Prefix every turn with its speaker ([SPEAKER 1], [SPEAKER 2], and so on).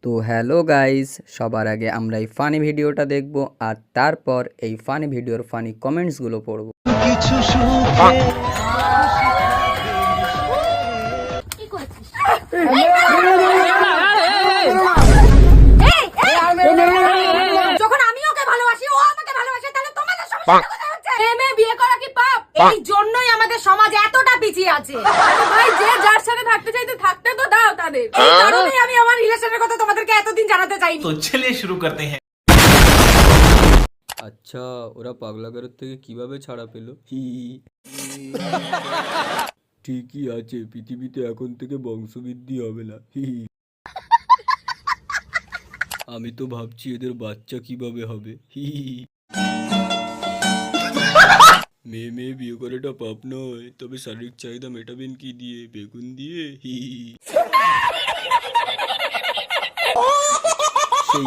[SPEAKER 1] তো hello guys, সবার আগে আমরা এই ফানি ভিডিওটা দেখব আর তারপর এই ফানি ভিডিওর ফানি কমেন্টসগুলো পড়ব।
[SPEAKER 2] কিছু সুখে
[SPEAKER 3] যখন আমি ওকে ভালোবাসি ও আমাকে ভালোবাসে তাহলে তোমাদের সমস্যা কোথায় হচ্ছে? মেয়ে বিয়ে করা কি পাপ? এই জন্যই আমাদের সমাজ এতটা পিছিয়ে আছে। ভাই যে যার সাথে থাকতে চাইতে থাকতে তো দাও তাদের। এই কারণেই আমি আমার রিলেশনের কথা তোমাদেরকে এতদিন জানাতে চাইনি।
[SPEAKER 2] तो चलिए शुरू करते हैं।
[SPEAKER 1] আচ্ছা, ওরা পাগলাগারদ থেকে কিভাবে ছাড়া পেল? ঠিকই আছে, পৃথিবীতে এখন থেকে বংশবৃদ্ধি হবে না। আমি তো ভাবছি এদের বাচ্চা কিভাবে হবে। মেয়ে মেয়ে বিয়ে করাটা পাপ নয়, তবে শারীরিক চাহিদা মেটাবেন কি দিয়ে? বেগুন দিয়ে। সেই